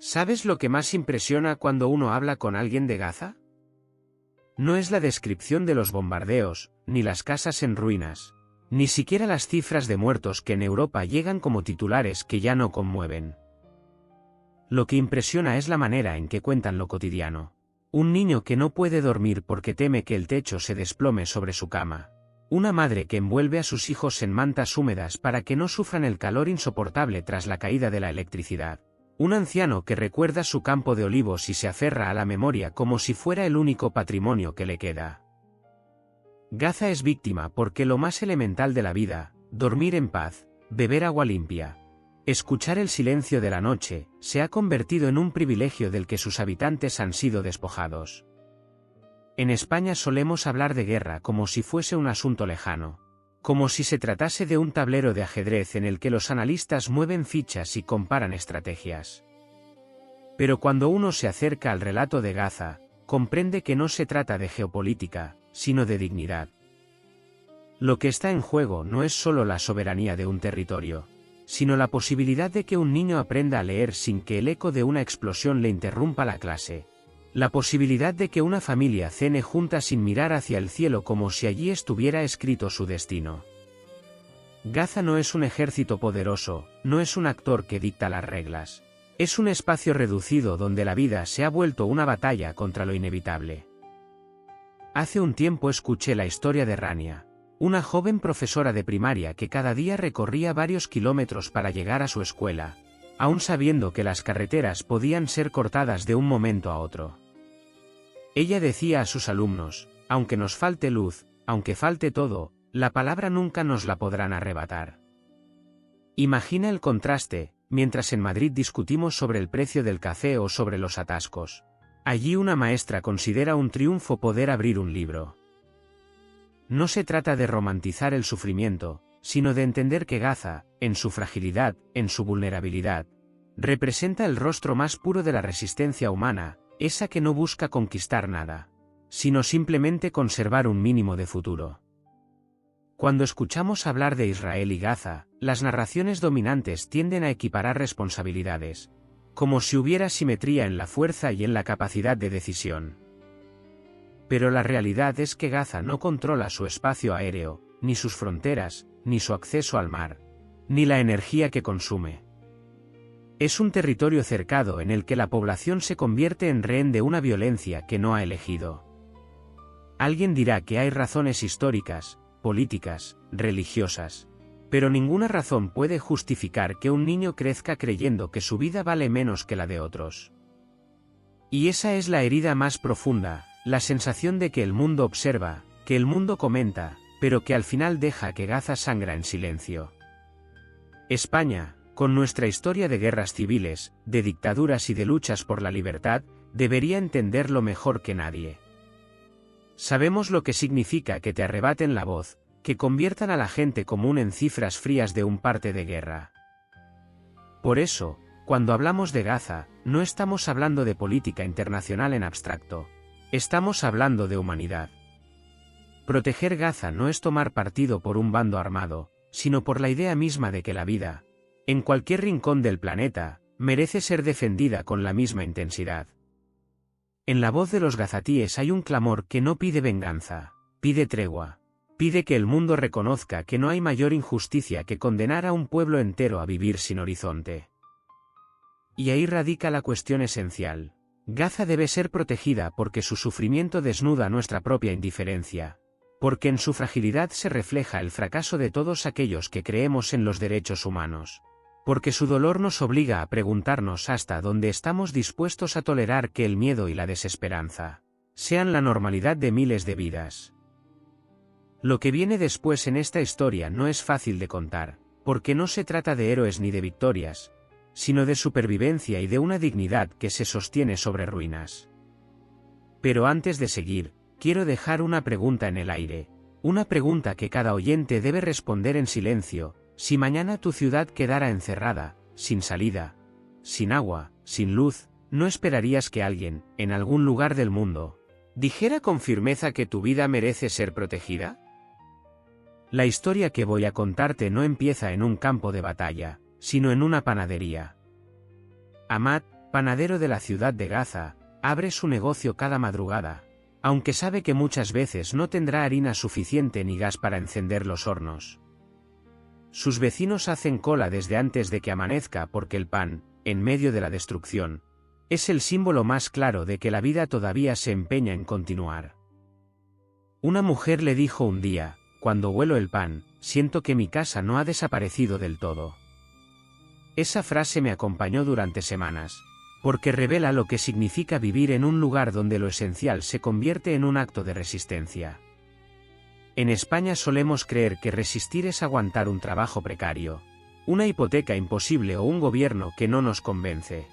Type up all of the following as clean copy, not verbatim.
¿Sabes lo que más impresiona cuando uno habla con alguien de Gaza? No es la descripción de los bombardeos, ni las casas en ruinas, ni siquiera las cifras de muertos que en Europa llegan como titulares que ya no conmueven. Lo que impresiona es la manera en que cuentan lo cotidiano. Un niño que no puede dormir porque teme que el techo se desplome sobre su cama. Una madre que envuelve a sus hijos en mantas húmedas para que no sufran el calor insoportable tras la caída de la electricidad. Un anciano que recuerda su campo de olivos y se aferra a la memoria como si fuera el único patrimonio que le queda. Gaza es víctima porque lo más elemental de la vida, dormir en paz, beber agua limpia, escuchar el silencio de la noche, se ha convertido en un privilegio del que sus habitantes han sido despojados. En España solemos hablar de guerra como si fuese un asunto lejano, como si se tratase de un tablero de ajedrez en el que los analistas mueven fichas y comparan estrategias. Pero cuando uno se acerca al relato de Gaza, comprende que no se trata de geopolítica, sino de dignidad. Lo que está en juego no es solo la soberanía de un territorio, sino la posibilidad de que un niño aprenda a leer sin que el eco de una explosión le interrumpa la clase. La posibilidad de que una familia cene junta sin mirar hacia el cielo como si allí estuviera escrito su destino. Gaza no es un ejército poderoso, no es un actor que dicta las reglas. Es un espacio reducido donde la vida se ha vuelto una batalla contra lo inevitable. Hace un tiempo escuché la historia de Rania, una joven profesora de primaria que cada día recorría varios kilómetros para llegar a su escuela, aun sabiendo que las carreteras podían ser cortadas de un momento a otro. Ella decía a sus alumnos, aunque nos falte luz, aunque falte todo, la palabra nunca nos la podrán arrebatar. Imagina el contraste, mientras en Madrid discutimos sobre el precio del café o sobre los atascos. Allí una maestra considera un triunfo poder abrir un libro. No se trata de romantizar el sufrimiento, sino de entender que Gaza, en su fragilidad, en su vulnerabilidad, representa el rostro más puro de la resistencia humana, esa que no busca conquistar nada, sino simplemente conservar un mínimo de futuro. Cuando escuchamos hablar de Israel y Gaza, las narraciones dominantes tienden a equiparar responsabilidades, como si hubiera simetría en la fuerza y en la capacidad de decisión. Pero la realidad es que Gaza no controla su espacio aéreo, ni sus fronteras, ni su acceso al mar, ni la energía que consume. Es un territorio cercado en el que la población se convierte en rehén de una violencia que no ha elegido. Alguien dirá que hay razones históricas, políticas, religiosas, pero ninguna razón puede justificar que un niño crezca creyendo que su vida vale menos que la de otros. Y esa es la herida más profunda, la sensación de que el mundo observa, que el mundo comenta, pero que al final deja que Gaza sangra en silencio. España, con nuestra historia de guerras civiles, de dictaduras y de luchas por la libertad, debería entenderlo mejor que nadie. Sabemos lo que significa que te arrebaten la voz, que conviertan a la gente común en cifras frías de un parte de guerra. Por eso, cuando hablamos de Gaza, no estamos hablando de política internacional en abstracto. Estamos hablando de humanidad. Proteger Gaza no es tomar partido por un bando armado, sino por la idea misma de que la vida, en cualquier rincón del planeta, merece ser defendida con la misma intensidad. En la voz de los gazatíes hay un clamor que no pide venganza, pide tregua, pide que el mundo reconozca que no hay mayor injusticia que condenar a un pueblo entero a vivir sin horizonte. Y ahí radica la cuestión esencial. Gaza debe ser protegida porque su sufrimiento desnuda nuestra propia indiferencia, porque en su fragilidad se refleja el fracaso de todos aquellos que creemos en los derechos humanos, porque su dolor nos obliga a preguntarnos hasta dónde estamos dispuestos a tolerar que el miedo y la desesperanza sean la normalidad de miles de vidas. Lo que viene después en esta historia no es fácil de contar, porque no se trata de héroes ni de victorias, sino de supervivencia y de una dignidad que se sostiene sobre ruinas. Pero antes de seguir, quiero dejar una pregunta en el aire, una pregunta que cada oyente debe responder en silencio. Si mañana tu ciudad quedara encerrada, sin salida, sin agua, sin luz, ¿no esperarías que alguien, en algún lugar del mundo, dijera con firmeza que tu vida merece ser protegida? La historia que voy a contarte no empieza en un campo de batalla, sino en una panadería. Ahmad, panadero de la ciudad de Gaza, abre su negocio cada madrugada, aunque sabe que muchas veces no tendrá harina suficiente ni gas para encender los hornos. Sus vecinos hacen cola desde antes de que amanezca porque el pan, en medio de la destrucción, es el símbolo más claro de que la vida todavía se empeña en continuar. Una mujer le dijo un día: cuando huelo el pan, siento que mi casa no ha desaparecido del todo. Esa frase me acompañó durante semanas, porque revela lo que significa vivir en un lugar donde lo esencial se convierte en un acto de resistencia. En España solemos creer que resistir es aguantar un trabajo precario, una hipoteca imposible o un gobierno que no nos convence.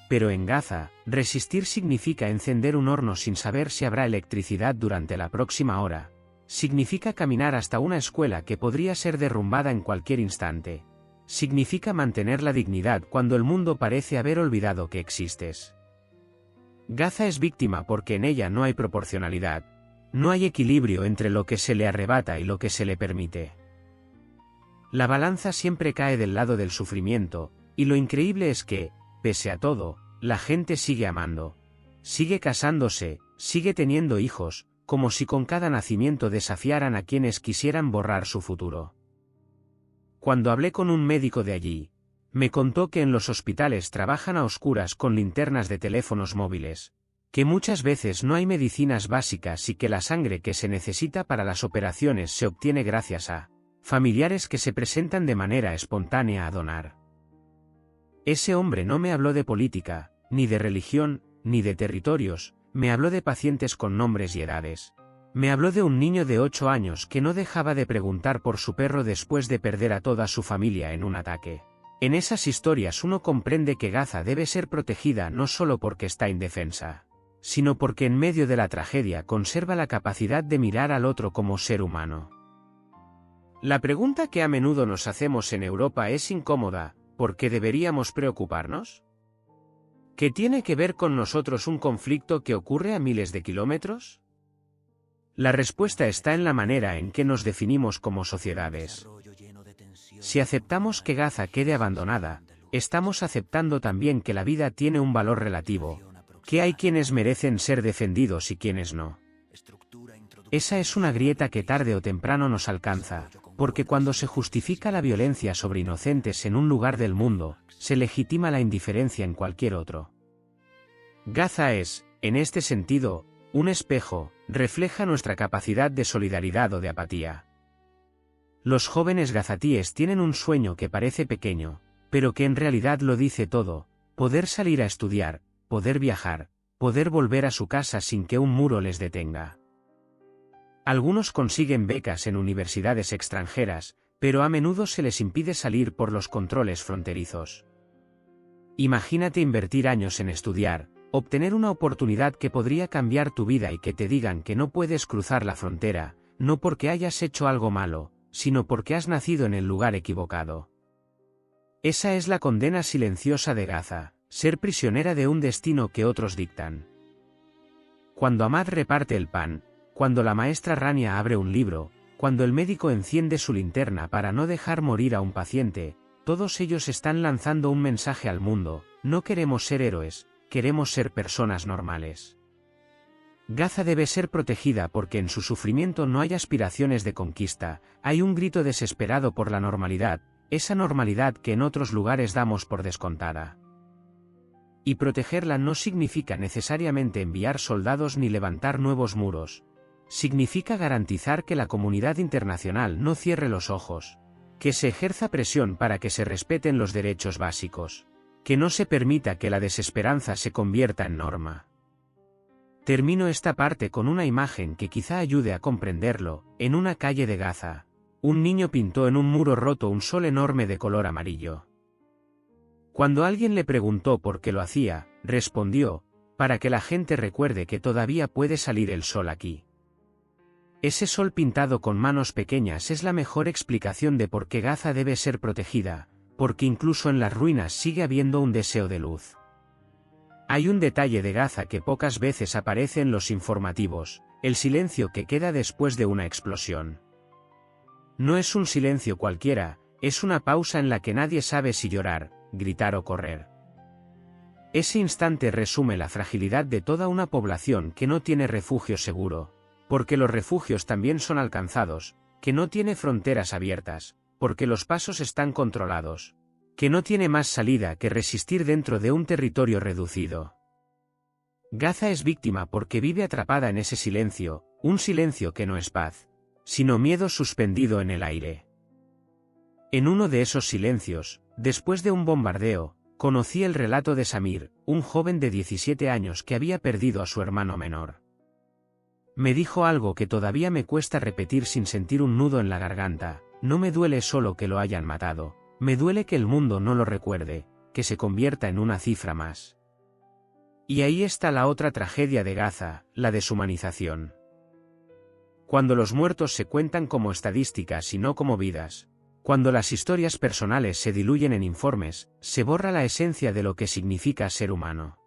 Pero en Gaza, resistir significa encender un horno sin saber si habrá electricidad durante la próxima hora. Significa caminar hasta una escuela que podría ser derrumbada en cualquier instante. Significa mantener la dignidad cuando el mundo parece haber olvidado que existes. Gaza es víctima porque en ella no hay proporcionalidad. No hay equilibrio entre lo que se le arrebata y lo que se le permite. La balanza siempre cae del lado del sufrimiento, y lo increíble es que, pese a todo, la gente sigue amando. Sigue casándose, sigue teniendo hijos, como si con cada nacimiento desafiaran a quienes quisieran borrar su futuro. Cuando hablé con un médico de allí, me contó que en los hospitales trabajan a oscuras con linternas de teléfonos móviles, que muchas veces no hay medicinas básicas y que la sangre que se necesita para las operaciones se obtiene gracias a familiares que se presentan de manera espontánea a donar. Ese hombre no me habló de política, ni de religión, ni de territorios, me habló de pacientes con nombres y edades. Me habló de un niño de 8 años que no dejaba de preguntar por su perro después de perder a toda su familia en un ataque. En esas historias uno comprende que Gaza debe ser protegida no solo porque está indefensa, sino porque en medio de la tragedia conserva la capacidad de mirar al otro como ser humano. La pregunta que a menudo nos hacemos en Europa es incómoda: ¿por qué deberíamos preocuparnos? ¿Qué tiene que ver con nosotros un conflicto que ocurre a miles de kilómetros? La respuesta está en la manera en que nos definimos como sociedades. Si aceptamos que Gaza quede abandonada, estamos aceptando también que la vida tiene un valor relativo, que hay quienes merecen ser defendidos y quienes no. Esa es una grieta que tarde o temprano nos alcanza, porque cuando se justifica la violencia sobre inocentes en un lugar del mundo, se legitima la indiferencia en cualquier otro. Gaza es, en este sentido, un espejo, refleja nuestra capacidad de solidaridad o de apatía. Los jóvenes gazatíes tienen un sueño que parece pequeño, pero que en realidad lo dice todo: poder salir a estudiar, poder viajar, poder volver a su casa sin que un muro les detenga. Algunos consiguen becas en universidades extranjeras, pero a menudo se les impide salir por los controles fronterizos. Imagínate invertir años en estudiar, obtener una oportunidad que podría cambiar tu vida y que te digan que no puedes cruzar la frontera, no porque hayas hecho algo malo, sino porque has nacido en el lugar equivocado. Esa es la condena silenciosa de Gaza, ser prisionera de un destino que otros dictan. Cuando Ahmad reparte el pan, cuando la maestra Rania abre un libro, cuando el médico enciende su linterna para no dejar morir a un paciente, todos ellos están lanzando un mensaje al mundo: no queremos ser héroes, queremos ser personas normales. Gaza debe ser protegida porque en su sufrimiento no hay aspiraciones de conquista, hay un grito desesperado por la normalidad, esa normalidad que en otros lugares damos por descontada. Y protegerla no significa necesariamente enviar soldados ni levantar nuevos muros. Significa garantizar que la comunidad internacional no cierre los ojos, que se ejerza presión para que se respeten los derechos básicos, que no se permita que la desesperanza se convierta en norma. Termino esta parte con una imagen que quizá ayude a comprenderlo. En una calle de Gaza, un niño pintó en un muro roto un sol enorme de color amarillo. Cuando alguien le preguntó por qué lo hacía, respondió: para que la gente recuerde que todavía puede salir el sol aquí. Ese sol pintado con manos pequeñas es la mejor explicación de por qué Gaza debe ser protegida, porque incluso en las ruinas sigue habiendo un deseo de luz. Hay un detalle de Gaza que pocas veces aparece en los informativos: el silencio que queda después de una explosión. No es un silencio cualquiera, es una pausa en la que nadie sabe si llorar, gritar o correr. Ese instante resume la fragilidad de toda una población que no tiene refugio seguro, porque los refugios también son alcanzados, que no tiene fronteras abiertas, porque los pasos están controlados, que no tiene más salida que resistir dentro de un territorio reducido. Gaza es víctima porque vive atrapada en ese silencio, un silencio que no es paz, sino miedo suspendido en el aire. En uno de esos silencios, después de un bombardeo, conocí el relato de Samir, un joven de 17 años que había perdido a su hermano menor. Me dijo algo que todavía me cuesta repetir sin sentir un nudo en la garganta: no me duele solo que lo hayan matado, me duele que el mundo no lo recuerde, que se convierta en una cifra más. Y ahí está la otra tragedia de Gaza, la deshumanización. Cuando los muertos se cuentan como estadísticas y no como vidas, cuando las historias personales se diluyen en informes, se borra la esencia de lo que significa ser humano.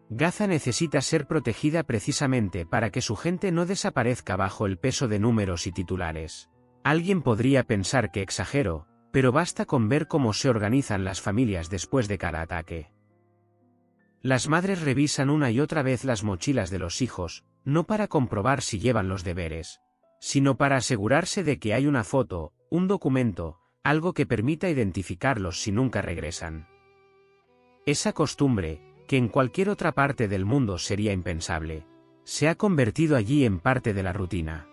Gaza necesita ser protegida precisamente para que su gente no desaparezca bajo el peso de números y titulares. Alguien podría pensar que exagero, pero basta con ver cómo se organizan las familias después de cada ataque. Las madres revisan una y otra vez las mochilas de los hijos, no para comprobar si llevan los deberes, sino para asegurarse de que hay una foto, un documento, algo que permita identificarlos si nunca regresan. Esa costumbre, que en cualquier otra parte del mundo sería impensable, se ha convertido allí en parte de la rutina.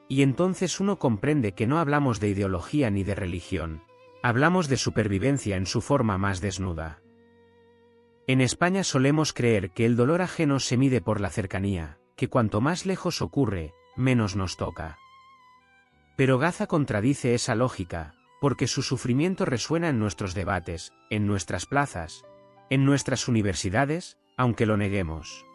Y entonces uno comprende que no hablamos de ideología ni de religión, hablamos de supervivencia en su forma más desnuda. En España solemos creer que el dolor ajeno se mide por la cercanía, que cuanto más lejos ocurre, menos nos toca. Pero Gaza contradice esa lógica, porque su sufrimiento resuena en nuestros debates, en nuestras plazas, en nuestras universidades, aunque lo neguemos.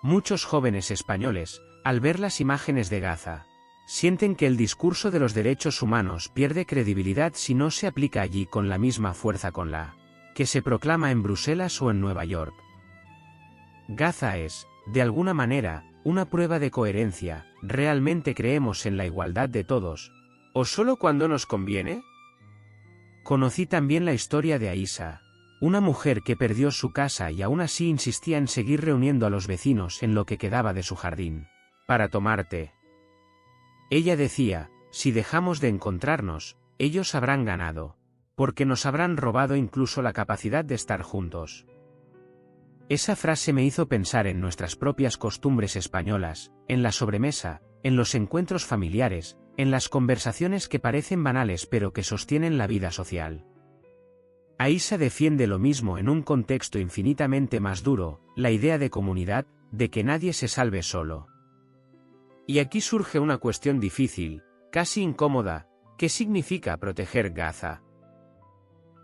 Muchos jóvenes españoles, al ver las imágenes de Gaza, sienten que el discurso de los derechos humanos pierde credibilidad si no se aplica allí con la misma fuerza con la que se proclama en Bruselas o en Nueva York. Gaza es, de alguna manera, una prueba de coherencia. ¿Realmente creemos en la igualdad de todos, o solo cuando nos conviene? Conocí también la historia de Aisha, una mujer que perdió su casa y aún así insistía en seguir reuniendo a los vecinos en lo que quedaba de su jardín, para tomar té. Ella decía: si dejamos de encontrarnos, ellos habrán ganado, porque nos habrán robado incluso la capacidad de estar juntos. Esa frase me hizo pensar en nuestras propias costumbres españolas, en la sobremesa, en los encuentros familiares, en las conversaciones que parecen banales pero que sostienen la vida social. Aisha defiende lo mismo en un contexto infinitamente más duro, la idea de comunidad, de que nadie se salve solo. Y aquí surge una cuestión difícil, casi incómoda: ¿qué significa proteger Gaza?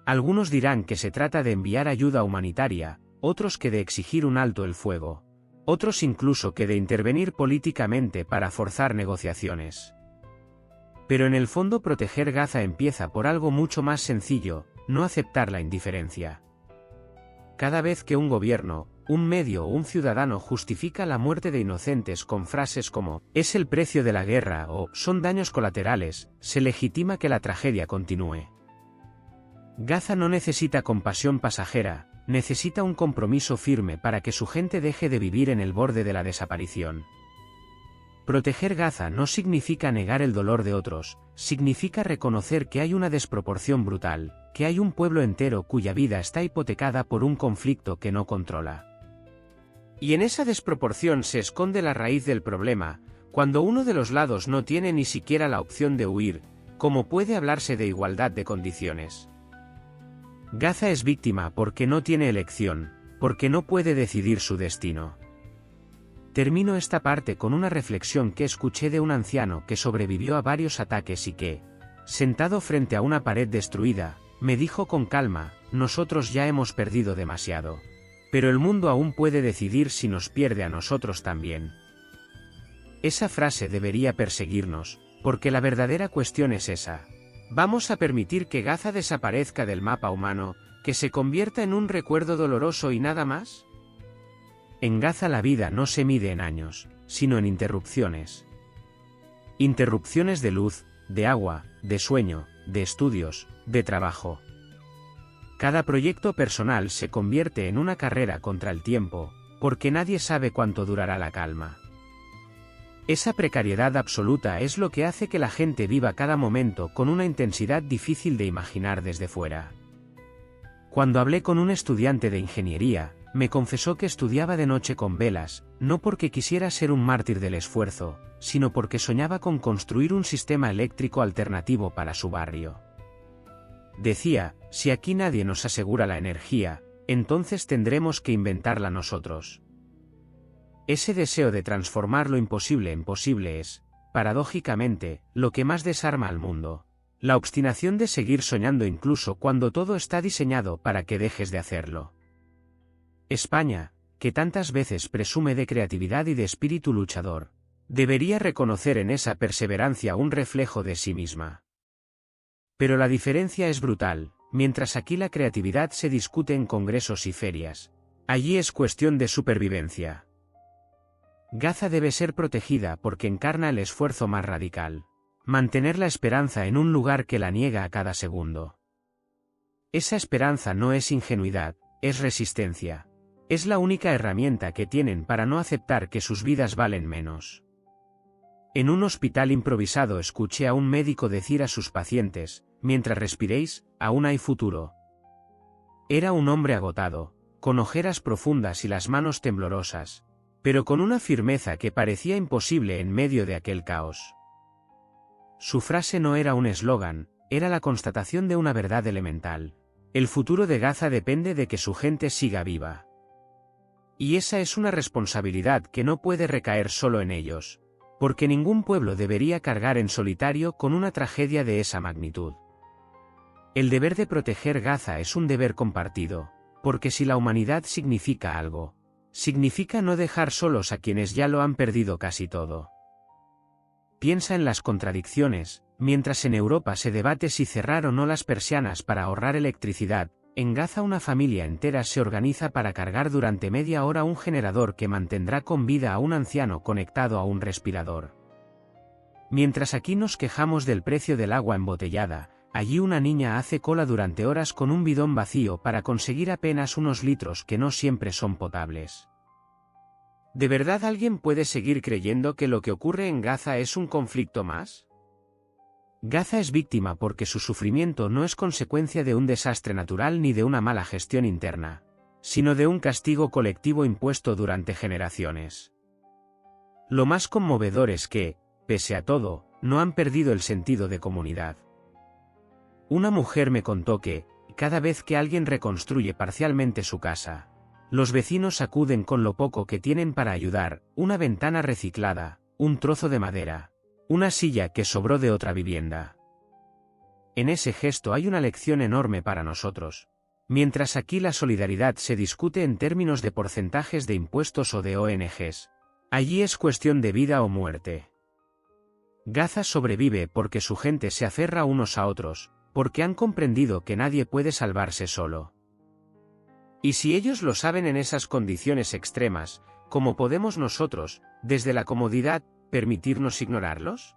Algunos dirán que se trata de enviar ayuda humanitaria, otros que de exigir un alto el fuego, otros incluso que de intervenir políticamente para forzar negociaciones. Pero en el fondo proteger Gaza empieza por algo mucho más sencillo: no aceptar la indiferencia. Cada vez que un gobierno, un medio o un ciudadano justifica la muerte de inocentes con frases como «es el precio de la guerra» o «son daños colaterales», se legitima que la tragedia continúe. Gaza no necesita compasión pasajera, necesita un compromiso firme para que su gente deje de vivir en el borde de la desaparición. Proteger Gaza no significa negar el dolor de otros, significa reconocer que hay una desproporción brutal, que hay un pueblo entero cuya vida está hipotecada por un conflicto que no controla. Y en esa desproporción se esconde la raíz del problema: cuando uno de los lados no tiene ni siquiera la opción de huir, ¿cómo puede hablarse de igualdad de condiciones? Gaza es víctima porque no tiene elección, porque no puede decidir su destino. Termino esta parte con una reflexión que escuché de un anciano que sobrevivió a varios ataques y que, sentado frente a una pared destruida, me dijo con calma: nosotros ya hemos perdido demasiado. Pero el mundo aún puede decidir si nos pierde a nosotros también. Esa frase debería perseguirnos, porque la verdadera cuestión es esa. ¿Vamos a permitir que Gaza desaparezca del mapa humano, que se convierta en un recuerdo doloroso y nada más? En Gaza la vida no se mide en años, sino en interrupciones. Interrupciones de luz, de agua, de sueño, de estudios, de trabajo. Cada proyecto personal se convierte en una carrera contra el tiempo, porque nadie sabe cuánto durará la calma. Esa precariedad absoluta es lo que hace que la gente viva cada momento con una intensidad difícil de imaginar desde fuera. Cuando hablé con un estudiante de ingeniería, me confesó que estudiaba de noche con velas, no porque quisiera ser un mártir del esfuerzo, sino porque soñaba con construir un sistema eléctrico alternativo para su barrio. Decía, si aquí nadie nos asegura la energía, entonces tendremos que inventarla nosotros. Ese deseo de transformar lo imposible en posible es, paradójicamente, lo que más desarma al mundo. La obstinación de seguir soñando incluso cuando todo está diseñado para que dejes de hacerlo. España, que tantas veces presume de creatividad y de espíritu luchador, debería reconocer en esa perseverancia un reflejo de sí misma. Pero la diferencia es brutal. Mientras aquí la creatividad se discute en congresos y ferias, allí es cuestión de supervivencia. Gaza debe ser protegida porque encarna el esfuerzo más radical. Mantener la esperanza en un lugar que la niega a cada segundo. Esa esperanza no es ingenuidad, es resistencia. Es la única herramienta que tienen para no aceptar que sus vidas valen menos. En un hospital improvisado escuché a un médico decir a sus pacientes, mientras respiréis, aún hay futuro. Era un hombre agotado, con ojeras profundas y las manos temblorosas, pero con una firmeza que parecía imposible en medio de aquel caos. Su frase no era un eslogan, era la constatación de una verdad elemental. El futuro de Gaza depende de que su gente siga viva. Y esa es una responsabilidad que no puede recaer solo en ellos, porque ningún pueblo debería cargar en solitario con una tragedia de esa magnitud. El deber de proteger Gaza es un deber compartido, porque si la humanidad significa algo, significa no dejar solos a quienes ya lo han perdido casi todo. Piensa en las contradicciones, mientras en Europa se debate si cerrar o no las persianas para ahorrar electricidad, en Gaza una familia entera se organiza para cargar durante media hora un generador que mantendrá con vida a un anciano conectado a un respirador. Mientras aquí nos quejamos del precio del agua embotellada, allí una niña hace cola durante horas con un bidón vacío para conseguir apenas unos litros que no siempre son potables. ¿De verdad alguien puede seguir creyendo que lo que ocurre en Gaza es un conflicto más? Gaza es víctima porque su sufrimiento no es consecuencia de un desastre natural ni de una mala gestión interna, sino de un castigo colectivo impuesto durante generaciones. Lo más conmovedor es que, pese a todo, no han perdido el sentido de comunidad. Una mujer me contó que, cada vez que alguien reconstruye parcialmente su casa, los vecinos acuden con lo poco que tienen para ayudar, una ventana reciclada, un trozo de madera, una silla que sobró de otra vivienda. En ese gesto hay una lección enorme para nosotros. Mientras aquí la solidaridad se discute en términos de porcentajes de impuestos o de ONGs, allí es cuestión de vida o muerte. Gaza sobrevive porque su gente se aferra unos a otros, porque han comprendido que nadie puede salvarse solo. Y si ellos lo saben en esas condiciones extremas, ¿cómo podemos nosotros, desde la comodidad, permitirnos ignorarlos?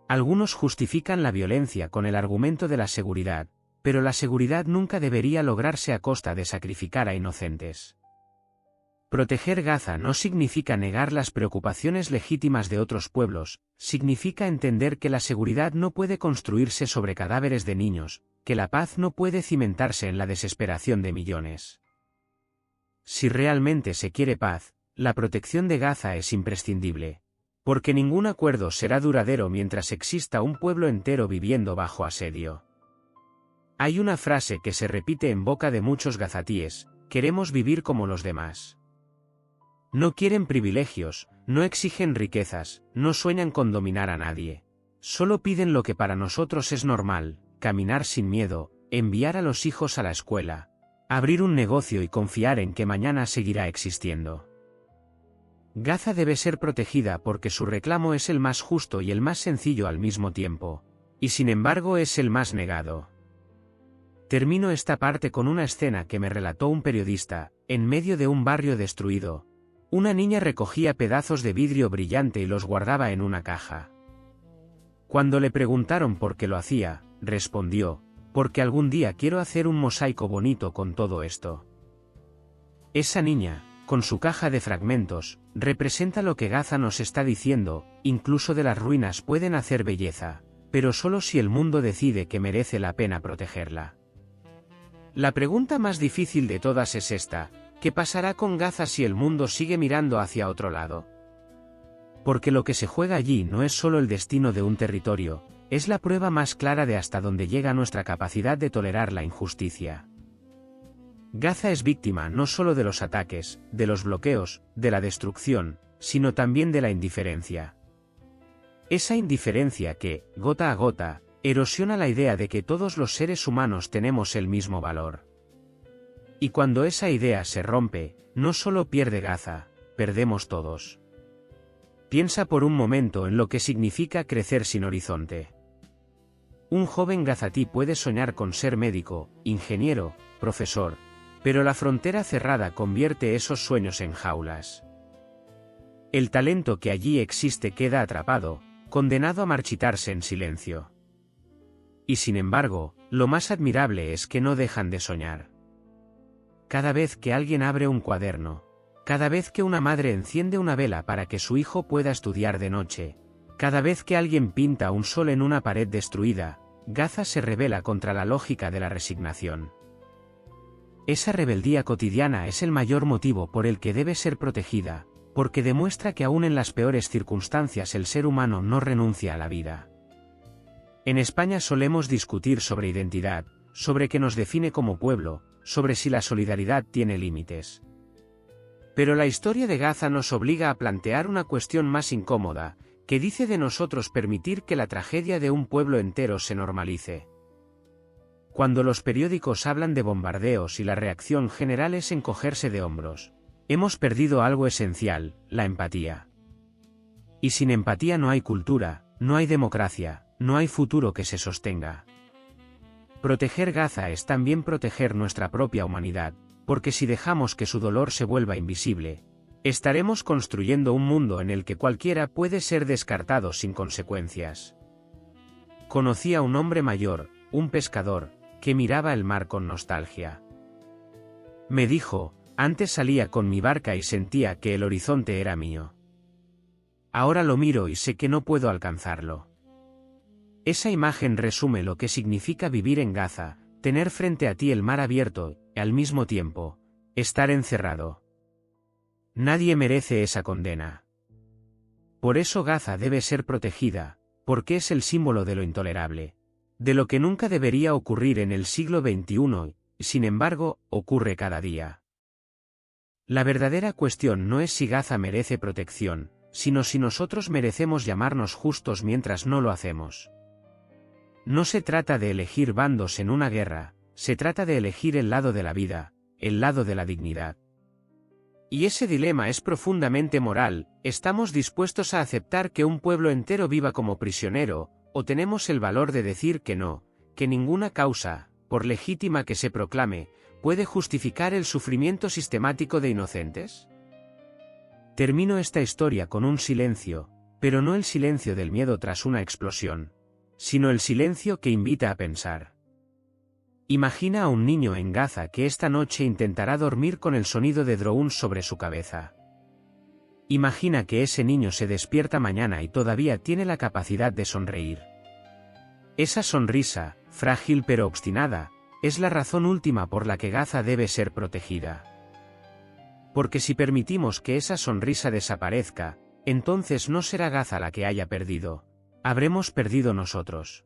Algunos justifican la violencia con el argumento de la seguridad, pero la seguridad nunca debería lograrse a costa de sacrificar a inocentes. Proteger Gaza no significa negar las preocupaciones legítimas de otros pueblos, significa entender que la seguridad no puede construirse sobre cadáveres de niños, que la paz no puede cimentarse en la desesperación de millones. Si realmente se quiere paz, la protección de Gaza es imprescindible, porque ningún acuerdo será duradero mientras exista un pueblo entero viviendo bajo asedio. Hay una frase que se repite en boca de muchos gazatíes: queremos vivir como los demás. No quieren privilegios, no exigen riquezas, no sueñan con dominar a nadie. Solo piden lo que para nosotros es normal: caminar sin miedo, enviar a los hijos a la escuela, abrir un negocio y confiar en que mañana seguirá existiendo. Gaza debe ser protegida porque su reclamo es el más justo y el más sencillo al mismo tiempo, y sin embargo es el más negado. Termino esta parte con una escena que me relató un periodista. En medio de un barrio destruido, una niña recogía pedazos de vidrio brillante y los guardaba en una caja. Cuando le preguntaron por qué lo hacía, respondió: porque algún día quiero hacer un mosaico bonito con todo esto. Esa niña, con su caja de fragmentos, representa lo que Gaza nos está diciendo: incluso de las ruinas pueden hacer belleza, pero solo si el mundo decide que merece la pena protegerla. La pregunta más difícil de todas es esta: ¿qué pasará con Gaza si el mundo sigue mirando hacia otro lado? Porque lo que se juega allí no es solo el destino de un territorio, es la prueba más clara de hasta dónde llega nuestra capacidad de tolerar la injusticia. Gaza es víctima no solo de los ataques, de los bloqueos, de la destrucción, sino también de la indiferencia. Esa indiferencia que, gota a gota, erosiona la idea de que todos los seres humanos tenemos el mismo valor. Y cuando esa idea se rompe, no solo pierde Gaza, perdemos todos. Piensa por un momento en lo que significa crecer sin horizonte. Un joven gazatí puede soñar con ser médico, ingeniero, profesor, pero la frontera cerrada convierte esos sueños en jaulas. El talento que allí existe queda atrapado, condenado a marchitarse en silencio. Y sin embargo, lo más admirable es que no dejan de soñar. Cada vez que alguien abre un cuaderno, cada vez que una madre enciende una vela para que su hijo pueda estudiar de noche, cada vez que alguien pinta un sol en una pared destruida, Gaza se rebela contra la lógica de la resignación. Esa rebeldía cotidiana es el mayor motivo por el que debe ser protegida, porque demuestra que aún en las peores circunstancias el ser humano no renuncia a la vida. En España solemos discutir sobre identidad, sobre qué nos define como pueblo, sobre si la solidaridad tiene límites. Pero la historia de Gaza nos obliga a plantear una cuestión más incómoda: ¿qué dice de nosotros permitir que la tragedia de un pueblo entero se normalice? Cuando los periódicos hablan de bombardeos y la reacción general es encogerse de hombros, hemos perdido algo esencial: la empatía. Y sin empatía no hay cultura, no hay democracia, no hay futuro que se sostenga. Proteger Gaza es también proteger nuestra propia humanidad, porque si dejamos que su dolor se vuelva invisible, estaremos construyendo un mundo en el que cualquiera puede ser descartado sin consecuencias. Conocí a un hombre mayor, un pescador, que miraba el mar con nostalgia. Me dijo: antes salía con mi barca y sentía que el horizonte era mío. Ahora lo miro y sé que no puedo alcanzarlo. Esa imagen resume lo que significa vivir en Gaza: tener frente a ti el mar abierto, y al mismo tiempo, estar encerrado. Nadie merece esa condena. Por eso Gaza debe ser protegida, porque es el símbolo de lo intolerable, de lo que nunca debería ocurrir en el siglo XXI, y sin embargo, ocurre cada día. La verdadera cuestión no es si Gaza merece protección, sino si nosotros merecemos llamarnos justos mientras no lo hacemos. No se trata de elegir bandos en una guerra, se trata de elegir el lado de la vida, el lado de la dignidad. Y ese dilema es profundamente moral: ¿estamos dispuestos a aceptar que un pueblo entero viva como prisionero, o tenemos el valor de decir que no, que ninguna causa, por legítima que se proclame, puede justificar el sufrimiento sistemático de inocentes? Termino esta historia con un silencio, pero no el silencio del miedo tras una explosión, sino el silencio que invita a pensar. Imagina a un niño en Gaza que esta noche intentará dormir con el sonido de drones sobre su cabeza. Imagina que ese niño se despierta mañana y todavía tiene la capacidad de sonreír. Esa sonrisa, frágil pero obstinada, es la razón última por la que Gaza debe ser protegida. Porque si permitimos que esa sonrisa desaparezca, entonces no será Gaza la que haya perdido, habremos perdido nosotros.